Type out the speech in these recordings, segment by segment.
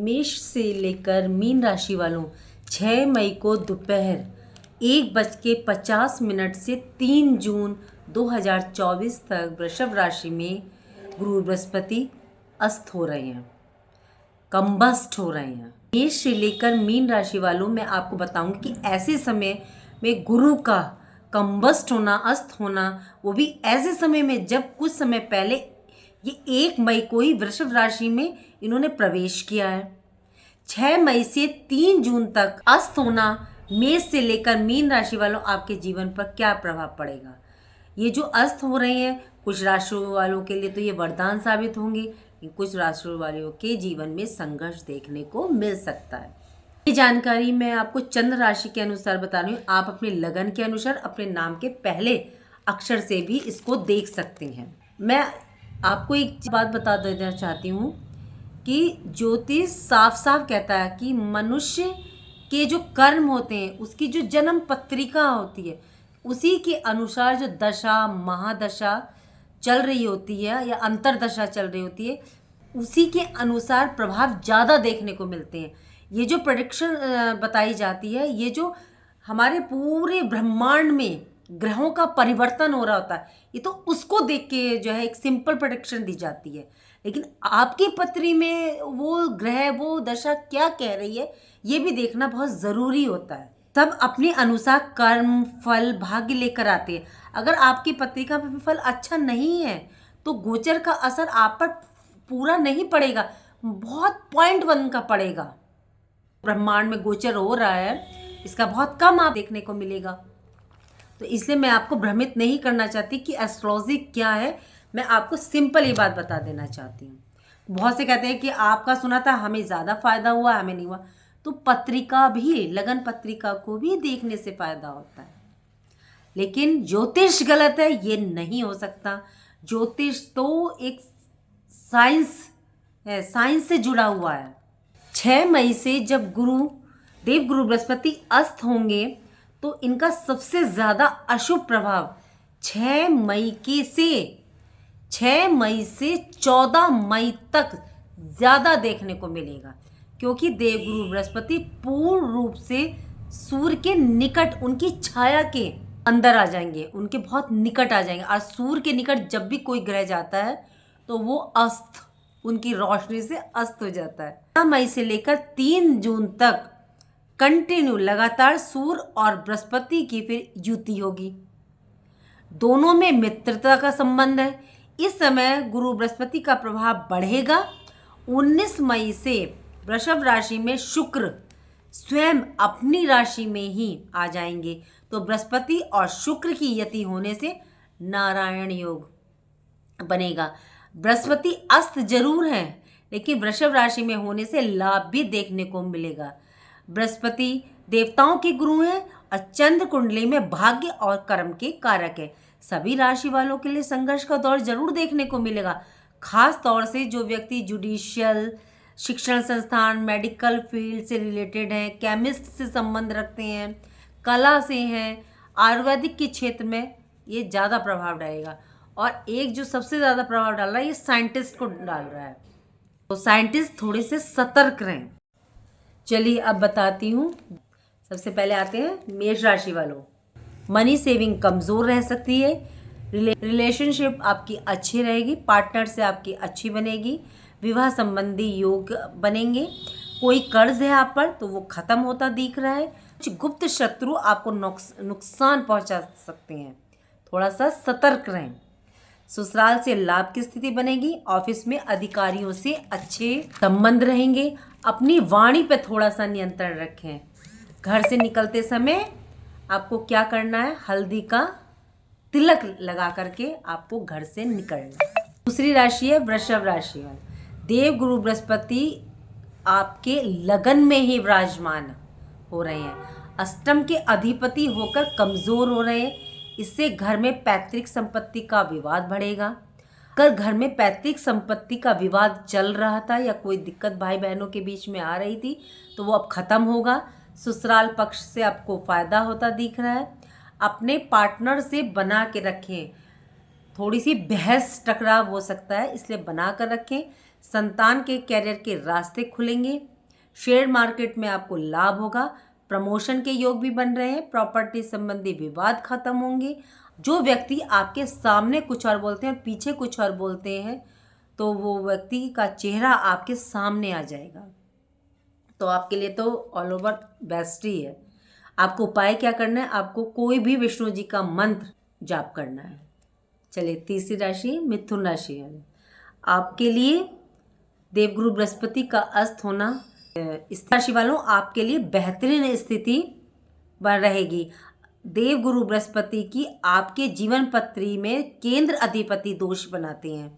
मेष से लेकर मीन राशि वालों 6 मई को दोपहर 1:50 से 3 जून 2024 तक वृषभ राशि में गुरु बृहस्पति अस्त हो रहे हैं, कम्बस्ट हो रहे हैं। मेष से लेकर मीन राशि वालों मैं आपको बताऊंगी कि ऐसे समय में गुरु का कम्बस्ट होना, अस्त होना, वो भी ऐसे समय में जब कुछ समय पहले ये 1 मई को ही वृषभ राशि में इन्होंने प्रवेश किया है। 6 मई से 3 जून तक अस्त होना मेष से लेकर मीन राशि वालों आपके जीवन पर क्या प्रभाव पड़ेगा। ये जो अस्त हो रहे हैं कुछ राशि वालों के लिए तो ये वरदान साबित होंगे, कुछ राशि वालों के जीवन में संघर्ष देखने को मिल सकता है। ये जानकारी मैं आपको चंद्र राशि के अनुसार बता रही हूँ। आप अपने लगन के अनुसार अपने नाम के पहले अक्षर से भी इसको देख सकते हैं। मैं आपको एक बात बता देना चाहती हूँ कि ज्योतिष साफ साफ कहता है कि मनुष्य के जो कर्म होते हैं उसकी जो जन्म पत्रिका होती है उसी के अनुसार जो दशा महादशा चल रही होती है या अंतरदशा चल रही होती है उसी के अनुसार प्रभाव ज़्यादा देखने को मिलते हैं। ये जो प्रेडिक्शन बताई जाती है, ये जो हमारे पूरे ब्रह्मांड में ग्रहों का परिवर्तन हो रहा होता है, ये तो उसको देख के जो है एक सिंपल प्रेडिक्शन दी जाती है। लेकिन आपकी पत्री में वो ग्रह वो दशा क्या कह रही है ये भी देखना बहुत ज़रूरी होता है। सब अपने अनुसार कर्म फल भाग्य लेकर आते हैं। अगर आपकी पत्रिका में फल अच्छा नहीं है तो गोचर का असर आप पर पूरा नहीं पड़ेगा, बहुत 0.1 का पड़ेगा। ब्रह्मांड में गोचर हो रहा है इसका बहुत कम आप देखने को मिलेगा। तो इसलिए मैं आपको भ्रमित नहीं करना चाहती कि एस्ट्रोलॉजी क्या है, मैं आपको सिंपल ये बात बता देना चाहती हूँ। बहुत से कहते हैं कि आपका सुना था हमें ज़्यादा फायदा हुआ हमें नहीं हुआ, तो पत्रिका भी लगन पत्रिका को भी देखने से फायदा होता है। लेकिन ज्योतिष गलत है ये नहीं हो सकता। ज्योतिष तो एक साइंस है, साइंस से जुड़ा हुआ है। 6 मई से जब देव गुरु बृहस्पति अस्त होंगे तो इनका सबसे ज़्यादा अशुभ प्रभाव 6 मई से 14 मई तक ज़्यादा देखने को मिलेगा, क्योंकि देव गुरु बृहस्पति पूर्ण रूप से सूर्य के निकट उनकी छाया के अंदर आ जाएंगे, उनके बहुत निकट आ जाएंगे। और सूर्य के निकट जब भी कोई ग्रह जाता है तो वो अस्त, उनकी रोशनी से अस्त हो जाता है। 6 मई से लेकर 3 जून तक कंटिन्यू लगातार सूर्य और बृहस्पति की फिर युति होगी। दोनों में मित्रता का संबंध है। इस समय गुरु बृहस्पति का प्रभाव बढ़ेगा। 19 मई से वृषभ राशि में शुक्र स्वयं अपनी राशि में ही आ जाएंगे। तो बृहस्पति और शुक्र की यति होने से नारायण योग बनेगा। बृहस्पति अस्त जरूर है लेकिन वृषभ राशि में होने से लाभ भी देखने को मिलेगा। बृहस्पति देवताओं के गुरु हैं और चंद्र कुंडली में भाग्य और कर्म के कारक है। सभी राशि वालों के लिए संघर्ष का दौर जरूर देखने को मिलेगा। खास तौर से जो व्यक्ति जुडिशियल शिक्षण संस्थान मेडिकल फील्ड से रिलेटेड हैं, केमिस्ट से संबंध रखते हैं, कला से हैं, आयुर्वेदिक के क्षेत्र में ये ज़्यादा प्रभाव डालेगा। और एक जो सबसे ज़्यादा प्रभाव डाल रहा है ये साइंटिस्ट को डाल रहा है, तो साइंटिस्ट थोड़े से सतर्क रहें। चलिए अब बताती हूँ। सबसे पहले आते हैं मेष राशि वालों। मनी सेविंग कमज़ोर रह सकती है। रिलेशनशिप आपकी अच्छी रहेगी, पार्टनर से आपकी अच्छी बनेगी, विवाह संबंधी योग बनेंगे। कोई कर्ज है आप पर तो वो ख़त्म होता दिख रहा है। कुछ गुप्त शत्रु आपको नुकसान पहुंचा सकते हैं, थोड़ा सा सतर्क रहें। ससुराल से लाभ की स्थिति बनेगी। ऑफिस में अधिकारियों से अच्छे संबंध रहेंगे। अपनी वाणी पर थोड़ा सा नियंत्रण रखें। घर से निकलते समय आपको क्या करना है, हल्दी का तिलक लगा करके आपको घर से निकलना। दूसरी राशि है वृषभ राशि है। देव गुरु बृहस्पति आपके लगन में ही विराजमान हो रहे हैं। अष्टम के अधिपति होकर कमज़ोर हो रहे हैं। इससे घर में पैतृक संपत्ति का विवाद बढ़ेगा। अगर घर में पैतृक संपत्ति का विवाद चल रहा था या कोई दिक्कत भाई बहनों के बीच में आ रही थी तो वो अब ख़त्म होगा। ससुराल पक्ष से आपको फ़ायदा होता दिख रहा है। अपने पार्टनर से बना के रखें। थोड़ी सी बहस टकराव हो सकता है, इसलिए बना कर रखें। संतान के कैरियर के रास्ते खुलेंगे। शेयर मार्केट में आपको लाभ होगा, प्रमोशन के योग भी बन रहे हैं, प्रॉपर्टी संबंधी विवाद खत्म होंगे। जो व्यक्ति आपके सामने कुछ और बोलते हैं और पीछे कुछ और बोलते हैं, तो वो व्यक्ति का चेहरा आपके सामने आ जाएगा। तो आपके लिए तो ऑल ओवर बेस्ट ही है। आपको उपाय क्या करना है, आपको कोई भी विष्णु जी का मंत्र जाप करना है। चलिए, तीसरी राशि मिथुन राशि है। आपके लिए देवगुरु बृहस्पति का अस्त होना, इस राशि वालों आपके लिए बेहतरीन स्थिति बन रहेगी। देवगुरु बृहस्पति की आपके जीवन पत्री में केंद्र अधिपति दोष बनाते हैं।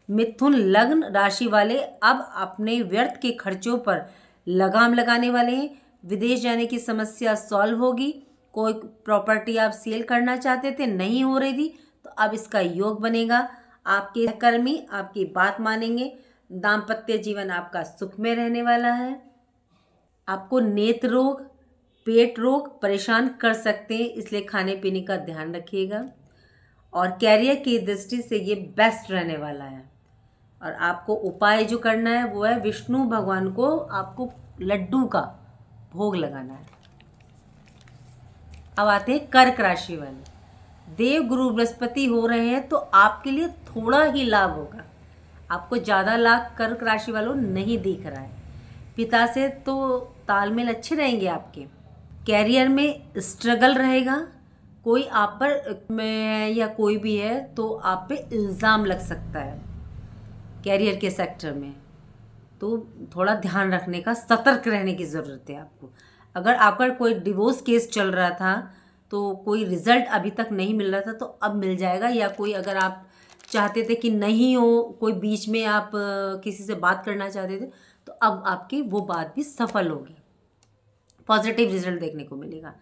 मिथुन लग्न राशि वाले अब अपने व्यर्थ के खर्चों पर लगाम लगाने वाले हैं। विदेश जाने की समस्या सॉल्व होगी। कोई प्रॉपर्टी आप सेल करना चाहते थे, नहीं हो रही थी, तो अब इसका योग बनेगा। आपके सहकर्मी आपकी बात मानेंगे। दाम्पत्य जीवन आपका सुख में रहने वाला है। आपको नेत्र रोग, पेट रोग परेशान कर सकते हैं, इसलिए खाने पीने का ध्यान रखिएगा। और कैरियर की दृष्टि से ये बेस्ट रहने वाला है। और आपको उपाय जो करना है वो है विष्णु भगवान को आपको लड्डू का भोग लगाना है। अब आते हैं कर्क राशि वाले। देव गुरु बृहस्पति हो रहे हैं तो आपके लिए थोड़ा ही लाभ होगा। आपको ज़्यादा लाभ कर्क राशि वालों नहीं दिख रहा है। पिता से तो तालमेल अच्छे रहेंगे आपके। कैरियर में स्ट्रगल रहेगा। कोई आप पर में या कोई भी है तो आप पे इल्ज़ाम लग सकता है कैरियर के सेक्टर में, तो थोड़ा ध्यान रखने का, सतर्क रहने की ज़रूरत है आपको। अगर आपका कोई डिवोर्स केस चल रहा था तो कोई रिज़ल्ट अभी तक नहीं मिल रहा था, तो अब मिल जाएगा। या कोई अगर आप चाहते थे कि नहीं हो, कोई बीच में आप किसी से बात करना चाहते थे, तो अब आपकी वो बात भी सफल होगी। पॉजिटिव रिजल्ट देखने को मिलेगा।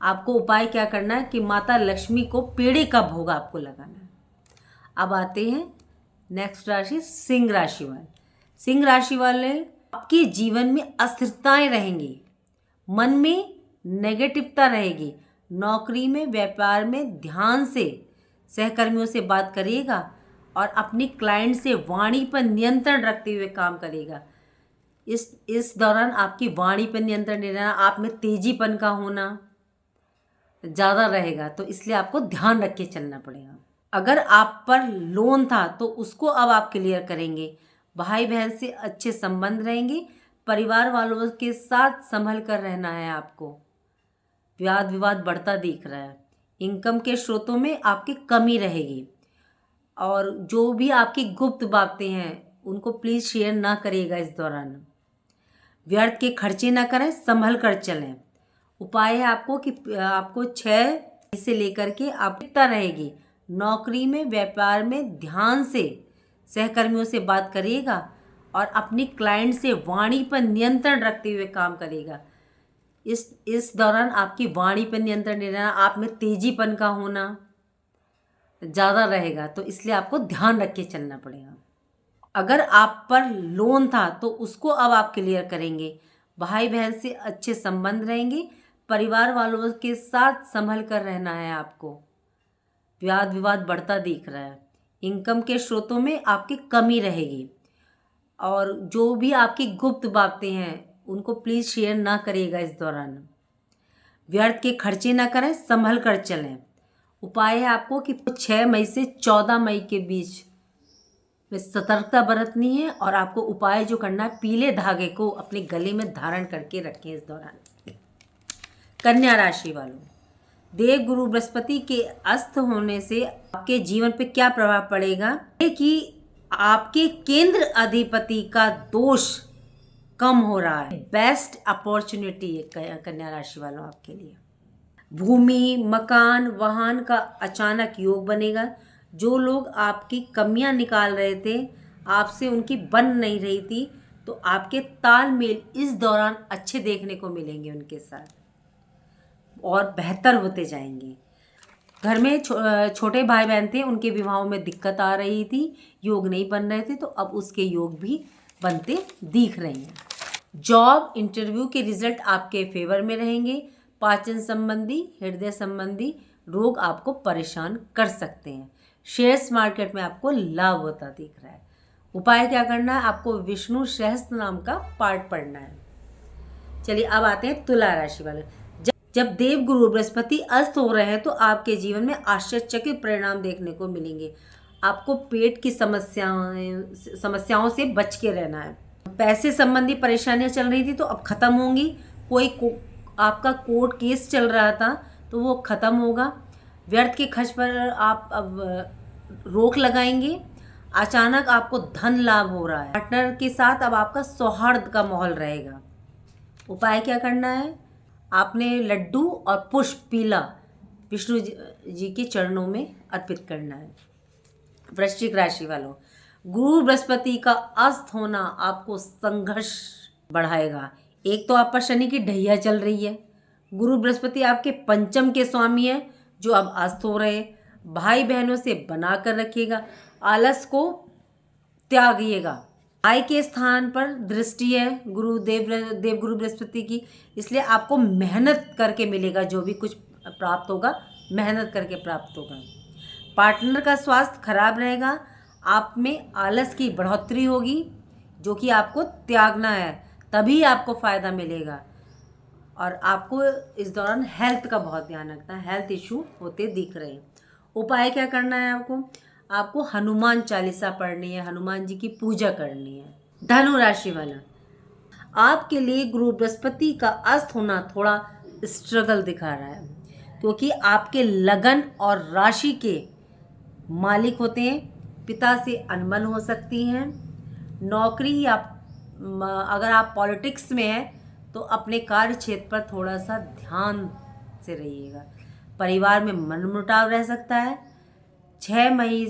आपको उपाय क्या करना है कि माता लक्ष्मी को पेड़े का भोग आपको लगाना है। अब आते हैं नेक्स्ट राशि सिंह राशि वाले। सिंह राशि वाले आपके जीवन में अस्थिरताएं रहेंगी, मन में नेगेटिवता रहेगी। नौकरी में, व्यापार में ध्यान से सहकर्मियों से बात करिएगा और अपनी क्लाइंट से वाणी पर नियंत्रण रखते हुए काम करेगा। इस दौरान आपकी वाणी पर नियंत्रण नहीं रहना, आप में तेजीपन का होना ज़्यादा रहेगा, तो इसलिए आपको ध्यान रख के चलना पड़ेगा। अगर आप पर लोन था तो उसको अब आप क्लियर करेंगे। भाई बहन से अच्छे संबंध रहेंगे। परिवार वालों के साथ संभल कर रहना है आपको। वाद विवाद बढ़ता दिख रहा है। इनकम के स्रोतों में आपकी कमी रहेगी। और जो भी आपकी गुप्त बातें हैं उनको प्लीज़ शेयर ना करिएगा इस दौरान। व्यर्थ के खर्चे ना करें, संभल कर चलें। उपाय है आपको कि आपको 6 से लेकर के आपको रहेगी। नौकरी में, व्यापार में ध्यान से सहकर्मियों से बात करिएगा और अपनी क्लाइंट से वाणी पर नियंत्रण रखते हुए काम करिएगा। इस दौरान आपकी वाणी पर नियंत्रण नहीं रहना, आप में तेजीपन का होना ज़्यादा रहेगा, तो इसलिए आपको ध्यान रख के चलना पड़ेगा। अगर आप पर लोन था तो उसको अब आप क्लियर करेंगे। भाई बहन से अच्छे संबंध रहेंगे। परिवार वालों के साथ संभल कर रहना है आपको। वाद विवाद बढ़ता दिख रहा है। इनकम के स्रोतों में आपकी कमी रहेगी। और जो भी आपकी गुप्त बातें हैं उनको प्लीज़ शेयर ना करिएगा इस दौरान। व्यर्थ के खर्चे ना करें, संभल कर चलें। उपाय है आपको कि 6 मई से 14 मई के बीच में सतर्कता बरतनी है। और आपको उपाय जो करना है, पीले धागे को अपने गले में धारण करके रखें इस दौरान। कन्या राशि वालों, देव गुरु बृहस्पति के अस्त होने से आपके जीवन पे क्या प्रभाव पड़ेगा कि आपके केंद्र अधिपति का दोष कम हो रहा है। बेस्ट अपॉर्चुनिटी है कन्या राशि वालों आपके लिए। भूमि, मकान, वाहन का अचानक योग बनेगा। जो लोग आपकी कमियां निकाल रहे थे, आपसे उनकी बन नहीं रही थी, तो आपके तालमेल इस दौरान अच्छे देखने को मिलेंगे उनके साथ और बेहतर होते जाएंगे। घर में छोटे भाई बहन थे, उनके विवाहों में दिक्कत आ रही थी, योग नहीं बन रहे थे, तो अब उसके योग भी बनते दिख रहे हैं। जॉब इंटरव्यू के रिजल्ट आपके फेवर में रहेंगे। पाचन संबंधी, हृदय संबंधी रोग आपको परेशान कर सकते हैं। शेयर्स मार्केट में आपको लाभ होता दिख रहा है। उपाय क्या करना है, आपको विष्णु सहस्त्र नाम का पाठ पढ़ना है। चलिए अब आते हैं तुला राशि वाले। जब देव गुरु बृहस्पति अस्त हो रहे हैं तो आपके जीवन में आश्चर्यचकित परिणाम देखने को मिलेंगे। आपको पेट की समस्याओं से बच के रहना है। पैसे संबंधी परेशानियां चल रही थी तो अब खत्म होंगी। आपका कोर्ट केस चल रहा था तो वो खत्म होगा। व्यर्थ के खर्च पर आप अब रोक लगाएंगे। अचानक आपको धन लाभ हो रहा है। पार्टनर के साथ अब आपका सौहार्द का माहौल रहेगा। उपाय क्या करना है? आपने लड्डू और पुष्प पीला विष्णु जी के चरणों में अर्पित करना है। वृश्चिक राशि वालों, गुरु बृहस्पति का अस्त होना आपको संघर्ष बढ़ाएगा। एक तो आप पर शनि की ढैया चल रही है। गुरु बृहस्पति आपके पंचम के स्वामी है जो अब अस्त हो रहे हैं। भाई बहनों से बना कर रखिएगा। आलस को त्यागिएगा। आय के स्थान पर दृष्टि है देव गुरु बृहस्पति की, इसलिए आपको मेहनत करके मिलेगा। जो भी कुछ प्राप्त होगा मेहनत करके प्राप्त होगा। पार्टनर का स्वास्थ्य खराब रहेगा। आप में आलस की बढ़ोतरी होगी जो कि आपको त्यागना है, तभी आपको फ़ायदा मिलेगा। और आपको इस दौरान हेल्थ का बहुत ध्यान रखना है। हेल्थ इशू होते दिख रहे हैं। उपाय क्या करना है आपको हनुमान चालीसा पढ़नी है। हनुमान जी की पूजा करनी है। धनु राशि वाला, आपके लिए गुरु बृहस्पति का अस्त होना थोड़ा स्ट्रगल दिखा रहा है, क्योंकि आपके लगन और राशि के मालिक होते हैं। पिता से अनबन हो सकती हैं। नौकरी या अगर आप पॉलिटिक्स में हैं तो अपने कार्य क्षेत्र पर थोड़ा सा ध्यान से रहिएगा। परिवार में मनमुटाव रह सकता है। 6 मई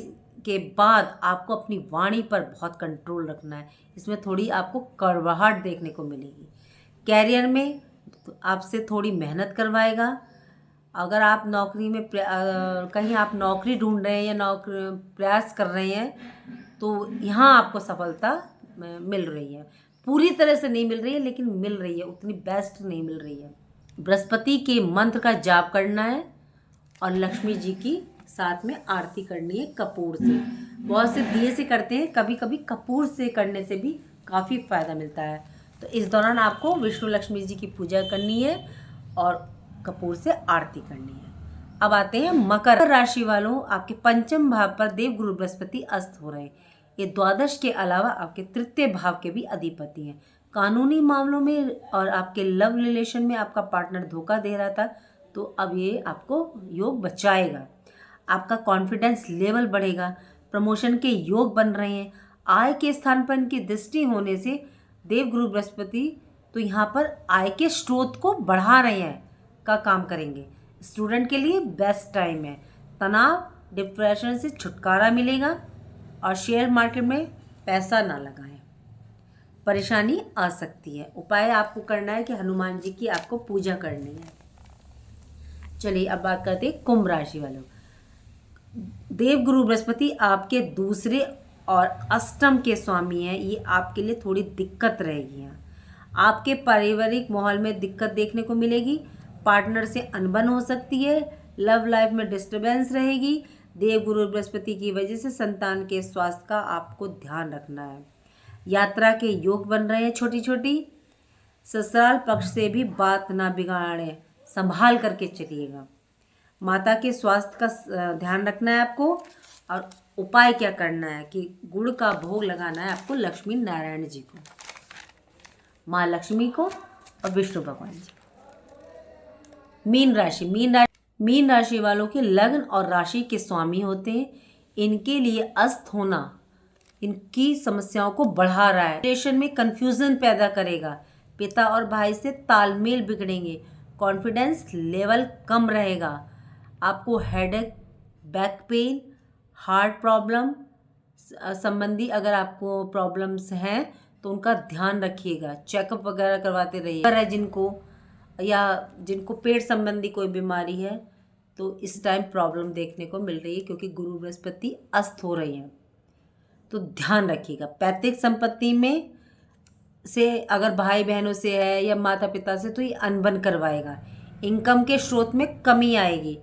के बाद आपको अपनी वाणी पर बहुत कंट्रोल रखना है। इसमें थोड़ी आपको कड़वाहट देखने को मिलेगी। कैरियर में आपसे थोड़ी मेहनत करवाएगा। अगर आप नौकरी में कहीं आप नौकरी ढूंढ रहे हैं या प्रयास कर रहे हैं तो यहाँ आपको सफलता मिल रही है। पूरी तरह से नहीं मिल रही है लेकिन मिल रही है, उतनी बेस्ट नहीं मिल रही है। बृहस्पति के मंत्र का जाप करना है और लक्ष्मी जी की साथ में आरती करनी है कपूर से। बहुत से दिए से करते हैं, कभी कभी कपूर से करने से भी काफ़ी फ़ायदा मिलता है। तो इस दौरान आपको विष्णु लक्ष्मी जी की पूजा करनी है और कपूर से आरती करनी है। अब आते हैं मकर राशि वालों, आपके पंचम भाव पर देव गुरु बृहस्पति अस्त हो रहे हैं। ये द्वादश के अलावा आपके तृतीय भाव के भी अधिपति हैं। कानूनी मामलों में और आपके लव रिलेशन में आपका पार्टनर धोखा दे रहा था तो अब ये आपको योग बचाएगा। आपका कॉन्फिडेंस लेवल बढ़ेगा। प्रमोशन के योग बन रहे हैं। आय के स्थान पर इनकी दृष्टि होने से देव गुरु बृहस्पति तो यहाँ पर आय के स्रोत को बढ़ा रहे हैं का काम करेंगे। स्टूडेंट के लिए बेस्ट टाइम है। तनाव डिप्रेशन से छुटकारा मिलेगा और शेयर मार्केट में पैसा ना लगाएं, परेशानी आ सकती है। उपाय आपको करना है कि हनुमान जी की आपको पूजा करनी है। चलिए अब बात करते हैं कुंभ राशि वालों। देव गुरु बृहस्पति आपके दूसरे और अष्टम के स्वामी हैं। ये आपके लिए थोड़ी दिक्कत रहेगी। यहाँ आपके पारिवारिक माहौल में दिक्कत देखने को मिलेगी। पार्टनर से अनबन हो सकती है। लव लाइफ में डिस्टर्बेंस रहेगी। देव गुरु बृहस्पति की वजह से संतान के स्वास्थ्य का आपको ध्यान रखना है। यात्रा के योग बन रहे हैं छोटी छोटी। ससुराल पक्ष से भी बात ना बिगाड़े, संभाल करके चलिएगा। माता के स्वास्थ्य का ध्यान रखना है आपको। और उपाय क्या करना है कि गुड़ का भोग लगाना है आपको लक्ष्मी नारायण जी को, माँ लक्ष्मी को और विष्णु भगवान जी। मीन राशि वालों के लग्न और राशि के स्वामी होते हैं। इनके लिए अस्त होना इनकी समस्याओं को बढ़ा रहा है। रिलेशन में कंफ्यूजन पैदा करेगा। पिता और भाई से तालमेल बिगड़ेंगे। कॉन्फिडेंस लेवल कम रहेगा। आपको headache, back pain, heart problem संबंधी अगर आपको प्रॉब्लम्स हैं तो उनका ध्यान रखिएगा। चेकअप वगैरह करवाते रहिए। जिनको पेट संबंधी कोई बीमारी है तो इस टाइम प्रॉब्लम देखने को मिल रही है, क्योंकि गुरु बृहस्पति अस्त हो रही हैं, तो ध्यान रखिएगा। पैतृक संपत्ति में से अगर भाई बहनों से है या माता पिता से तो ये अनबन करवाएगा। इनकम के स्रोत में कमी आएगी।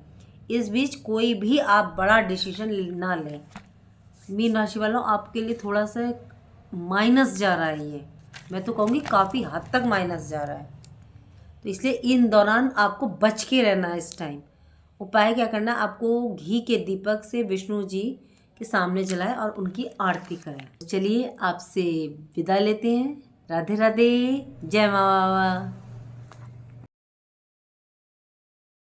इस बीच कोई भी आप बड़ा डिसीजन ना लें। मीन राशि वालों, आपके लिए थोड़ा सा माइनस जा रहा है। ये मैं तो कहूँगी काफ़ी हद तक माइनस जा रहा है। तो इसलिए इन दौरान आपको बच के रहना है। इस टाइम उपाय क्या करना है, आपको घी के दीपक से विष्णु जी के सामने जलाएं और उनकी आरती करें। चलिए आपसे विदा लेते हैं। राधे राधे, जय माँ बाबा।